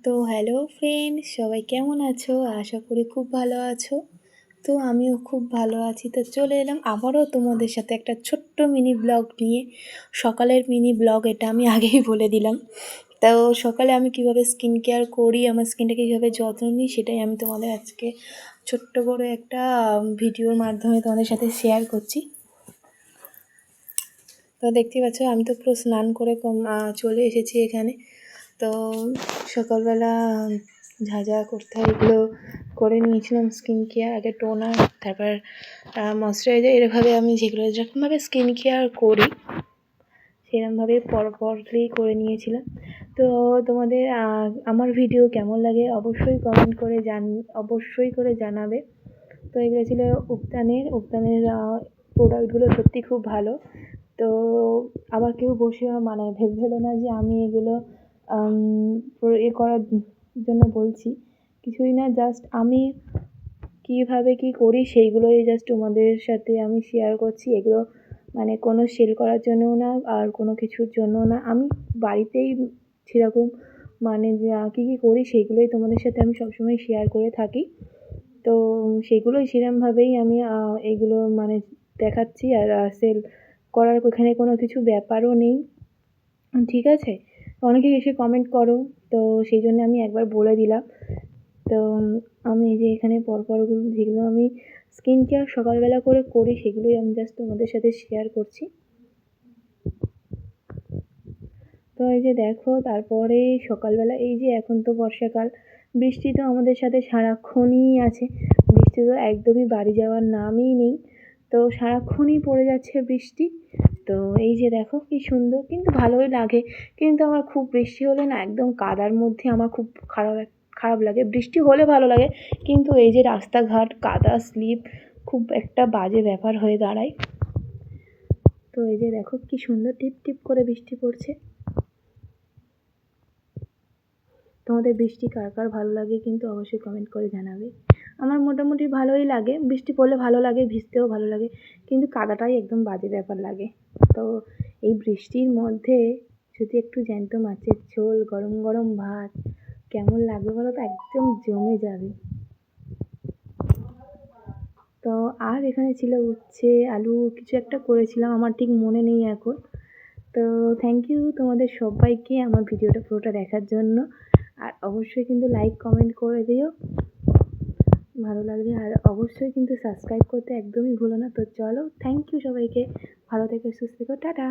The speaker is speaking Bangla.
তো হ্যালো ফ্রেন্ডস, সবাই কেমন আছো? আশা করি খুব ভালো আছো। তো আমিও খুব ভালো আছি। তো চলে এলাম আবারও তোমাদের সাথে একটা ছোট্ট মিনি ব্লগ নিয়ে। সকালের মিনি ব্লগ এটা আমি আগেই বলে দিলাম। তো সকালে আমি কিভাবে স্কিন কেয়ার করি, আমার স্কিনটাকে কীভাবে যত্ন নিই, সেটাই আমি তোমাদের আজকে ছোট্ট করে একটা ভিডিওর মাধ্যমে তোমাদের সাথে শেয়ার করছি। তো দেখতেই পাচ্ছ আমি তো পুরো স্নান করে চলে এসেছি এখানে। তো সকালবেলা যা যা করতে হয় এগুলো করে নিয়েছিলাম। স্কিন কেয়ার, আগে টোনার, তারপর ময়শ্চারাইজার, এরভাবে আমি যেরকমভাবে স্কিন কেয়ার করি সেরকমভাবে পরপরলি করে নিয়েছিলাম। তো তোমাদের আমার ভিডিও কেমন লাগে অবশ্যই কমেন্ট করে অবশ্যই করে জানাবে। তো এগুলো ছিল উবটানের প্রোডাক্টগুলো সত্যি খুব ভালো। তো আবার কেউ বসে ভেবেলো না যে আমি এগুলো করার জন্য বলছি, কিছুই না, জাস্ট আমি কীভাবে কী করি সেইগুলোই জাস্ট তোমাদের সাথে আমি শেয়ার করছি। এগুলো কোনো সেল করার জন্যও না, আর কোনো কিছুর জন্য না, আমি বাড়িতেই সেরকম যে কী কী করি সেইগুলোই তোমাদের সাথে আমি সবসময় শেয়ার করে থাকি। তো সেগুলোই সেরকমভাবেই আমি এগুলো দেখাচ্ছি। আর সেল করার ওখানে কোনো কিছু ব্যাপারও নেই, ঠিক আছে? অনেকেই এসে কমেন্ট করো, তো সেই জন্য আমি একবার বলে দিলাম। তো আমি এই যে এখানে পরপরগুলো যেগুলো আমি স্কিন কেয়ার সকালবেলা করে করি সেগুলোই আমি জাস্ট তোমাদের সাথে শেয়ার করছি। তো এই যে দেখো, তারপরে সকালবেলা এই যে এখন তো বর্ষাকাল, বৃষ্টি তো আমাদের সাথে সারাক্ষণই আছে। বৃষ্টি তো একদমই বাড়ি যাওয়ার নামই নেই, তো সারাক্ষণই পড়ে যাচ্ছে বৃষ্টি। তো এই যে দেখো কি সুন্দর, কিন্তু ভালোই লাগে। কিন্তু আমার খুব বৃষ্টি হলে না একদম কাদার মধ্যে আমার খুব খারাপ লাগে। বৃষ্টি হলে ভালো লাগে, কিন্তু এই যে রাস্তাঘাট কাদা স্লিপ খুব একটা বাজে ব্যাপার হয়ে দাঁড়ায়। তো এই যে দেখো কি সুন্দর টিপ টিপ করে বৃষ্টি পড়ছে। তোমাদের বৃষ্টি কার কার ভালো লাগে কিন্তু অবশ্যই কমেন্ট করে জানাবে। আমার মোটামুটি ভালোই লাগে, বৃষ্টি পড়লে ভালো লাগে, ভিজতেও ভালো লাগে, কিন্তু কাদাটাই একদম বাজে ব্যাপার লাগে। তো এই বৃষ্টির মধ্যে যদি একটু জ্যান্ত মাছের ঝোল, গরম গরম ভাত, কেমন লাগবে বলো তো? একদম জমে যাবে। তো আর এখানে ছিল উচ্ছে আলু কিছু একটা করেছিলাম, আমার ঠিক মনে নেই এখন। তো থ্যাংক ইউ তোমাদের সবাইকে আমার ভিডিওটা পুরোটা দেখার জন্য। আর অবশ্যই কিন্তু লাইক কমেন্ট করে দিও ভালো লাগলে, আর অবশ্যই কিন্তু সাবস্ক্রাইব করতে একদমই ভুলো না। তো চলো, থ্যাংক ইউ সবাইকে, ভালো থেকো, সুস্থ থেকো, টাটা।